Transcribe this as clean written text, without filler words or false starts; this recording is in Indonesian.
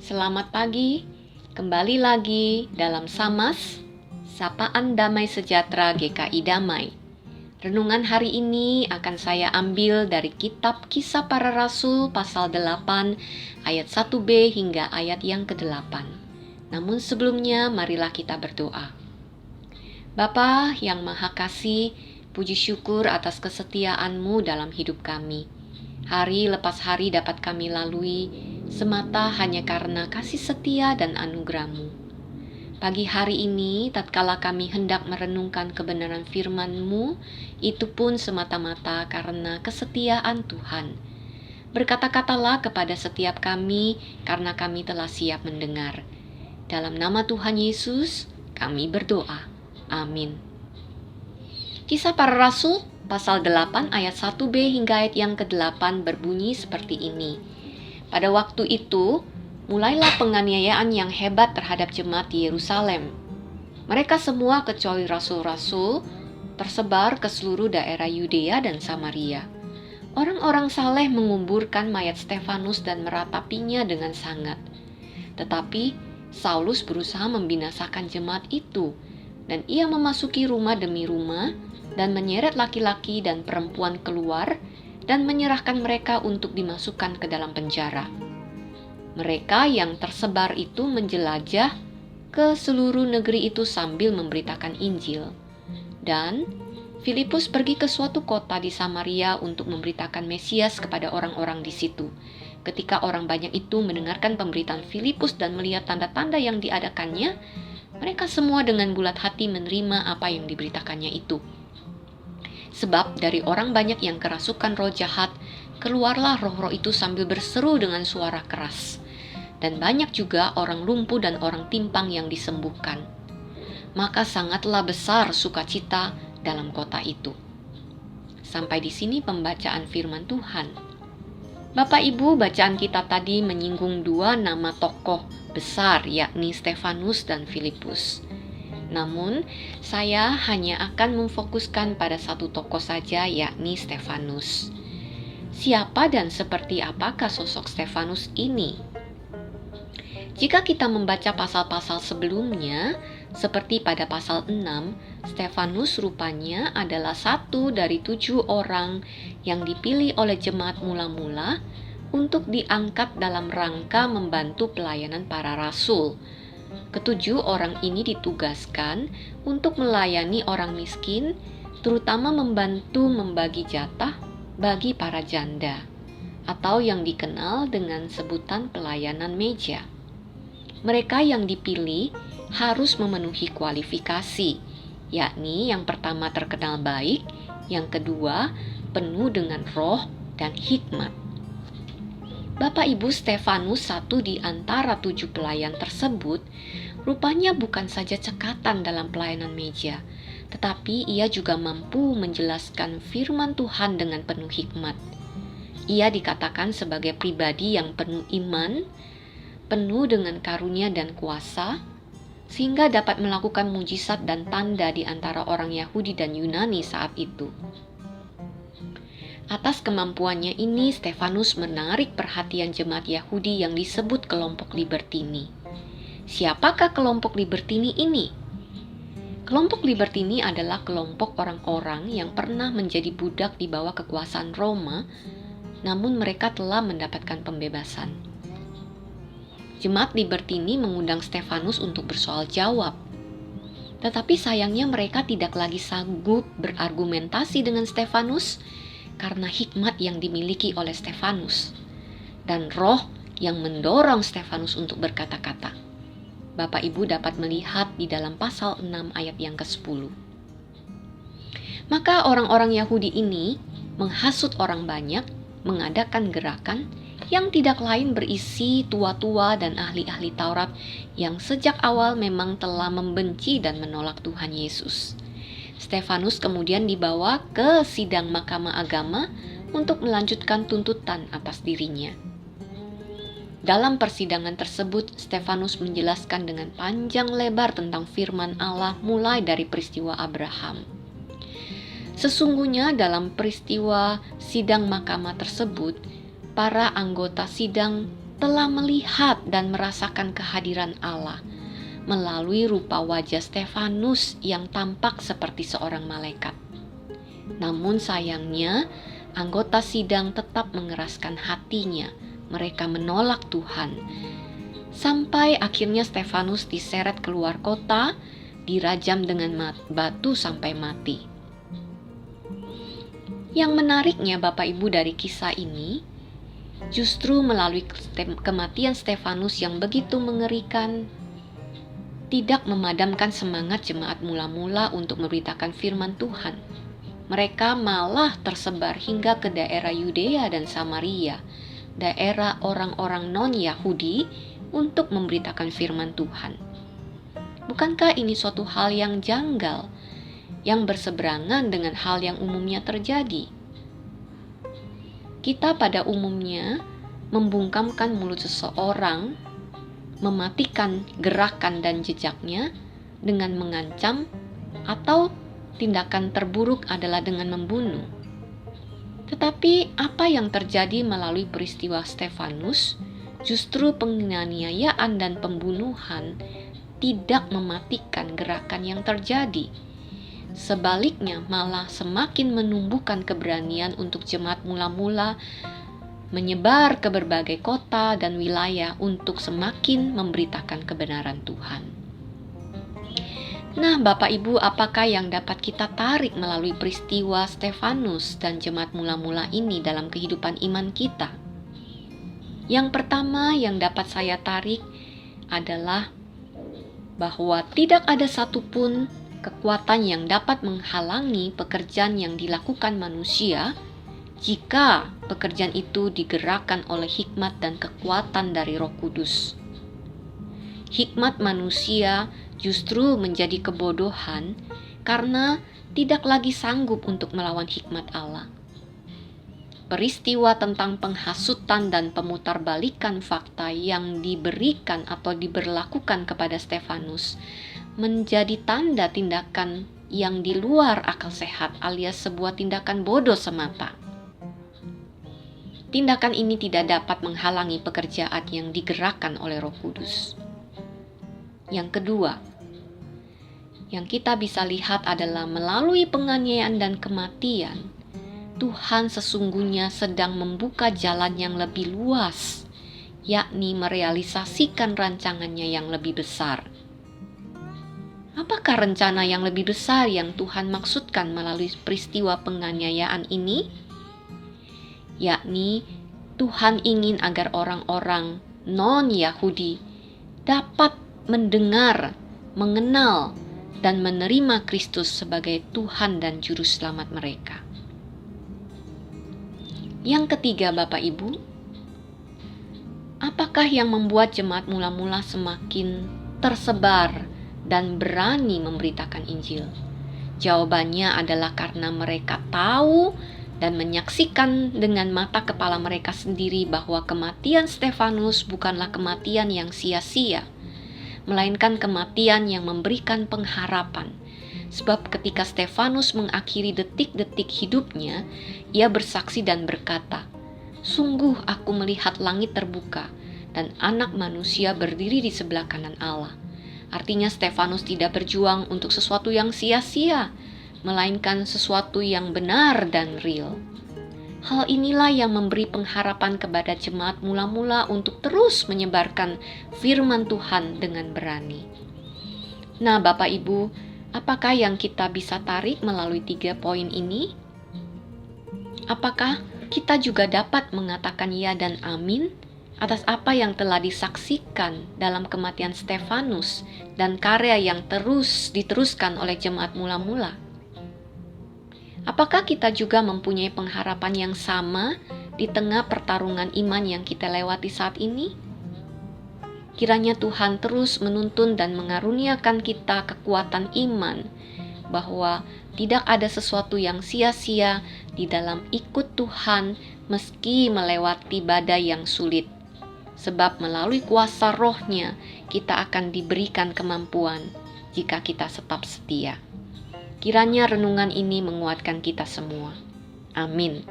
Selamat pagi, kembali lagi dalam Samas, Sapaan Damai Sejahtera GKI Damai. Renungan hari ini akan saya ambil dari kitab Kisah Para Rasul pasal 8 ayat 1b hingga ayat yang ke-8. Namun sebelumnya marilah kita berdoa. Bapa yang Maha Kasih, puji syukur atas kesetiaan-Mu dalam hidup kami. Hari lepas hari dapat kami lalui semata hanya karena kasih setia dan anugerah-Mu. Pagi hari ini, tatkala kami hendak merenungkan kebenaran firman-Mu, itu pun semata-mata karena kesetiaan Tuhan. Berkata-katalah kepada setiap kami, karena kami telah siap mendengar. Dalam nama Tuhan Yesus, kami berdoa. Amin. Kisah Para Rasul pasal 8 ayat 1b hingga ayat yang ke-8 berbunyi seperti ini. Pada waktu itu, mulailah penganiayaan yang hebat terhadap jemaat di Yerusalem. Mereka semua kecuali rasul-rasul tersebar ke seluruh daerah Yudea dan Samaria. Orang-orang saleh menguburkan mayat Stefanus dan meratapinya dengan sangat. Tetapi Saulus berusaha membinasakan jemaat itu, dan ia memasuki rumah demi rumah dan menyeret laki-laki dan perempuan keluar dan menyerahkan mereka untuk dimasukkan ke dalam penjara. Mereka yang tersebar itu menjelajah ke seluruh negeri itu sambil memberitakan Injil. Dan Filipus pergi ke suatu kota di Samaria untuk memberitakan Mesias kepada orang-orang di situ. Ketika orang banyak itu mendengarkan pemberitaan Filipus dan melihat tanda-tanda yang diadakannya, mereka semua dengan bulat hati menerima apa yang diberitakannya itu. Sebab dari orang banyak yang kerasukan roh jahat, keluarlah roh-roh itu sambil berseru dengan suara keras. Dan banyak juga orang lumpuh dan orang timpang yang disembuhkan. Maka sangatlah besar sukacita dalam kota itu. Sampai di sini pembacaan firman Tuhan. Bapak Ibu, bacaan kita tadi menyinggung dua nama tokoh besar, yakni Stefanus dan Filipus. Namun, saya hanya akan memfokuskan pada satu tokoh saja, yakni Stefanus. Siapa dan seperti apakah sosok Stefanus ini? Jika kita membaca pasal-pasal sebelumnya, seperti pada pasal 6, Stefanus rupanya adalah satu dari 7 orang yang dipilih oleh jemaat mula-mula untuk diangkat dalam rangka membantu pelayanan para rasul. Ketujuh orang ini ditugaskan untuk melayani orang miskin, terutama membantu membagi jatah bagi para janda, atau yang dikenal dengan sebutan pelayanan meja. Mereka yang dipilih harus memenuhi kualifikasi, yakni yang pertama terkenal baik, yang kedua penuh dengan roh dan hikmat. Bapak Ibu, Stefanus, satu di antara 7 pelayan tersebut, rupanya bukan saja cekatan dalam pelayanan meja, tetapi ia juga mampu menjelaskan firman Tuhan dengan penuh hikmat. Ia dikatakan sebagai pribadi yang penuh iman, penuh dengan karunia dan kuasa, sehingga dapat melakukan mujizat dan tanda di antara orang Yahudi dan Yunani saat itu. Atas kemampuannya ini, Stefanus menarik perhatian jemaat Yahudi yang disebut kelompok Libertini. Siapakah kelompok Libertini ini? Kelompok Libertini adalah kelompok orang-orang yang pernah menjadi budak di bawah kekuasaan Roma, namun mereka telah mendapatkan pembebasan. Jemaat Libertini mengundang Stefanus untuk bersoal jawab. Tetapi sayangnya mereka tidak lagi sanggup berargumentasi dengan Stefanus, karena hikmat yang dimiliki oleh Stefanus dan roh yang mendorong Stefanus untuk berkata-kata. Bapak Ibu dapat melihat di dalam pasal 6 ayat yang ke-10. Maka orang-orang Yahudi ini menghasut orang banyak, mengadakan gerakan yang tidak lain berisi tua-tua dan ahli-ahli Taurat yang sejak awal memang telah membenci dan menolak Tuhan Yesus. Stefanus kemudian dibawa ke sidang Mahkamah Agama untuk melanjutkan tuntutan atas dirinya. Dalam persidangan tersebut, Stefanus menjelaskan dengan panjang lebar tentang firman Allah mulai dari peristiwa Abraham. Sesungguhnya dalam peristiwa sidang mahkamah tersebut, para anggota sidang telah melihat dan merasakan kehadiran Allah melalui rupa wajah Stefanus yang tampak seperti seorang malaikat. Namun sayangnya, anggota sidang tetap mengeraskan hatinya. Mereka menolak Tuhan. Sampai akhirnya Stefanus diseret keluar kota, dirajam dengan batu sampai mati. Yang menariknya Bapak Ibu dari kisah ini, justru melalui kematian Stefanus yang begitu mengerikan, tidak memadamkan semangat jemaat mula-mula untuk memberitakan firman Tuhan. Mereka malah tersebar hingga ke daerah Yudea dan Samaria, daerah orang-orang non-Yahudi, untuk memberitakan firman Tuhan. Bukankah ini suatu hal yang janggal, yang berseberangan dengan hal yang umumnya terjadi? Kita pada umumnya membungkamkan mulut seseorang, mematikan gerakan dan jejaknya dengan mengancam, atau tindakan terburuk adalah dengan membunuh. Tetapi apa yang terjadi melalui peristiwa Stefanus, justru penganiayaan dan pembunuhan tidak mematikan gerakan yang terjadi. Sebaliknya malah semakin menumbuhkan keberanian untuk jemaat mula-mula menyebar ke berbagai kota dan wilayah untuk semakin memberitakan kebenaran Tuhan. Nah, Bapak Ibu, apakah yang dapat kita tarik melalui peristiwa Stefanus dan jemaat mula-mula ini dalam kehidupan iman kita? Yang pertama yang dapat saya tarik adalah bahwa tidak ada satupun kekuatan yang dapat menghalangi pekerjaan yang dilakukan manusia jika pekerjaan itu digerakkan oleh hikmat dan kekuatan dari Roh Kudus. Hikmat manusia justru menjadi kebodohan karena tidak lagi sanggup untuk melawan hikmat Allah. Peristiwa tentang penghasutan dan pemutarbalikan fakta yang diberikan atau diberlakukan kepada Stefanus menjadi tanda tindakan yang di luar akal sehat alias sebuah tindakan bodoh semata. Tindakan ini tidak dapat menghalangi pekerjaan yang digerakkan oleh Roh Kudus. Yang kedua, yang kita bisa lihat adalah melalui penganiayaan dan kematian, Tuhan sesungguhnya sedang membuka jalan yang lebih luas, yakni merealisasikan rancangannya yang lebih besar. Apakah rencana yang lebih besar yang Tuhan maksudkan melalui peristiwa penganiayaan ini? Yakni Tuhan ingin agar orang-orang non-Yahudi dapat mendengar, mengenal, dan menerima Kristus sebagai Tuhan dan Juru Selamat mereka. Yang ketiga, Bapak Ibu, apakah yang membuat jemaat mula-mula semakin tersebar dan berani memberitakan Injil? Jawabannya adalah karena mereka tahu dan menyaksikan dengan mata kepala mereka sendiri bahwa kematian Stefanus bukanlah kematian yang sia-sia, melainkan kematian yang memberikan pengharapan. Sebab ketika Stefanus mengakhiri detik-detik hidupnya, ia bersaksi dan berkata, "Sungguh aku melihat langit terbuka dan Anak Manusia berdiri di sebelah kanan Allah." Artinya Stefanus tidak berjuang untuk sesuatu yang sia-sia, melainkan sesuatu yang benar dan real. Hal inilah yang memberi pengharapan kepada jemaat mula-mula untuk terus menyebarkan firman Tuhan dengan berani. Nah, Bapak Ibu, apakah yang kita bisa tarik melalui 3 poin ini? Apakah kita juga dapat mengatakan ya dan amin atas apa yang telah disaksikan dalam kematian Stefanus dan karya yang terus diteruskan oleh jemaat mula-mula? Apakah kita juga mempunyai pengharapan yang sama di tengah pertarungan iman yang kita lewati saat ini? Kiranya Tuhan terus menuntun dan mengaruniakan kita kekuatan iman, bahwa tidak ada sesuatu yang sia-sia di dalam ikut Tuhan meski melewati badai yang sulit. Sebab melalui kuasa Roh-Nya kita akan diberikan kemampuan jika kita tetap setia. Kiranya renungan ini menguatkan kita semua. Amin.